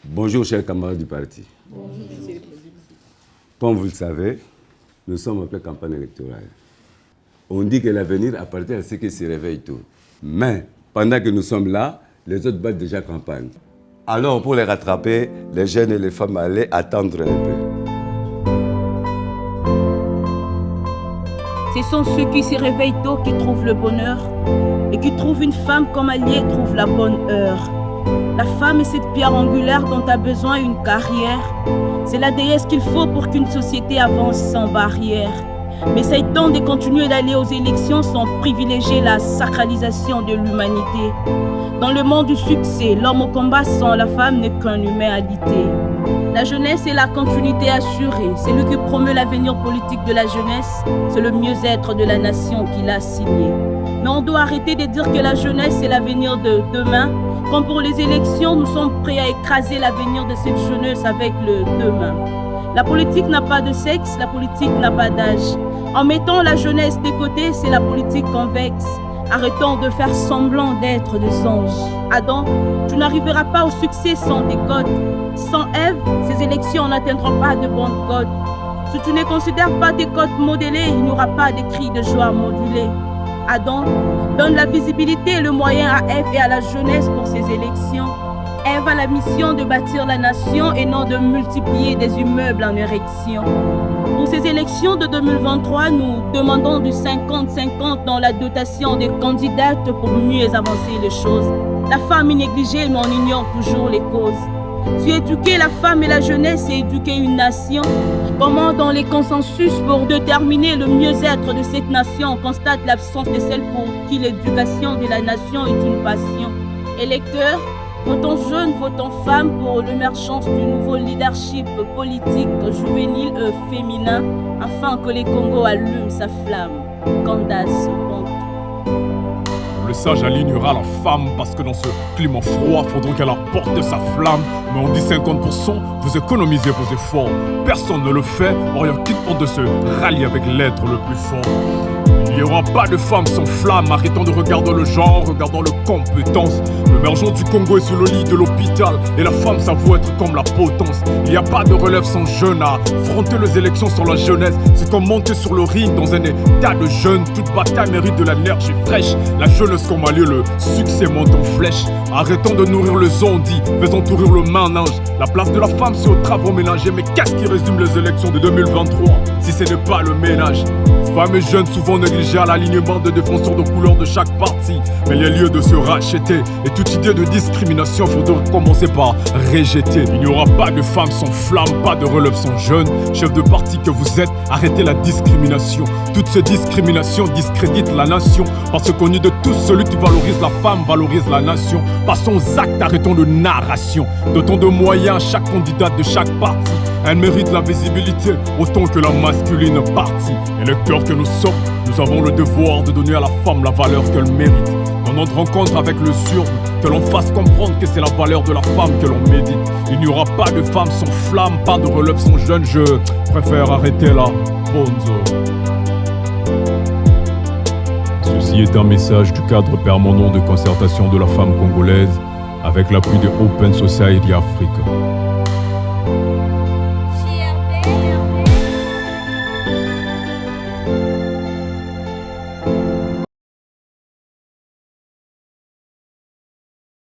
Bonjour chers camarades du parti. Bonjour. Comme vous le savez, nous sommes en pleine campagne électorale. On dit que l'avenir appartient à ceux qui se réveillent tôt. Mais pendant que nous sommes là, les autres battent déjà campagne. Alors pour les rattraper, les jeunes et les femmes allaient attendre un peu. Ce sont ceux qui se réveillent tôt qui trouvent le bonheur et qui trouvent une femme comme alliée trouvent la bonne heure. La femme est cette pierre angulaire dont a besoin une carrière. C'est la déesse qu'il faut pour qu'une société avance sans barrière. Mais ça étant de continuer d'aller aux élections sans privilégier la sacralisation de l'humanité. Dans le monde du succès, l'homme au combat sans la femme n'est qu'un humain alité. La jeunesse est la continuité assurée. C'est lui qui promeut l'avenir politique de la jeunesse. C'est le mieux-être de la nation qu'il a signé. Mais on doit arrêter de dire que la jeunesse est l'avenir de demain. Comme pour les élections, nous sommes prêts à écraser l'avenir de cette jeunesse avec le demain. La politique n'a pas de sexe, la politique n'a pas d'âge. En mettant la jeunesse de côté, c'est la politique convexe. Arrêtons de faire semblant d'être des anges. Adam, tu n'arriveras pas au succès sans tes codes. Sans Ève, ces élections n'atteindront pas de bonnes codes. Si tu ne considères pas tes codes modélés, il n'y aura pas de cris de joie modulés. Adam, donne la visibilité et le moyen à Ève et à la jeunesse pour ces élections. Ève a la mission de bâtir la nation et non de multiplier des immeubles en érection. Pour ces élections de 2023, nous demandons du 50-50 dans la dotation des candidates pour mieux avancer les choses. La femme est négligée, mais on ignore toujours les causes. Si éduquer la femme et la jeunesse, c'est éduquer une nation. Comment dans les consensus pour déterminer le mieux-être de cette nation, on constate l'absence de celle pour qui l'éducation de la nation est une passion. Électeurs, votons jeunes, votons femmes pour l'émergence du nouveau leadership politique juvénile et féminin, afin que les Congos allument sa flamme. Candace Bantou. Le sage alignera la femme parce que dans ce climat froid, faudra qu'elle apporte sa flamme. Mais on dit 50%, vous économisez vos efforts. Personne ne le fait, or il y a qu'une honte de se rallier avec l'être le plus fort. Il n'y aura pas de femme sans flamme, arrêtons de regarder le genre, regardons les compétences. L'émergence du Congo est sur le lit de l'hôpital, et la femme ça vaut être comme la potence. Il n'y a pas de relève sans jeune, à affronter les élections sans la jeunesse. C'est comme monter sur le ring dans un état de jeunes. Toute bataille mérite de l'énergie fraîche. La jeunesse comme allié, le succès monte en flèche. Arrêtons de nourrir le zombie, faisons nourrir le ménage. La place de la femme c'est aux travaux ménagers, mais qu'est-ce qui résume les élections de 2023 si ce n'est pas le ménage? Femmes et jeunes souvent négligées à l'alignement de défenseurs de couleurs de chaque parti. Mais les lieux de se racheter et toute idée de discrimination faudrait commencer par rejeter. Il n'y aura pas de femmes sans flamme, pas de relève sans jeunes. Chef de parti que vous êtes, arrêtez la discrimination. Toute cette discrimination discrédite la nation. Parce qu'on dit de tous, celui qui valorise la femme valorise la nation. Passons aux actes, arrêtons de narration. Dotons de moyens à chaque candidate de chaque parti. Elle mérite la visibilité autant que la masculine partie. Électeurs que nous sommes, nous avons le devoir de donner à la femme la valeur qu'elle mérite. Dans notre rencontre avec le surde, que l'on fasse comprendre que c'est la valeur de la femme que l'on médite. Il n'y aura pas de femme sans flamme, pas de relève sans jeune. Je préfère arrêter là. Bonzo. Ceci est un message du cadre permanent de concertation de la femme congolaise avec l'appui de Open Society Africa.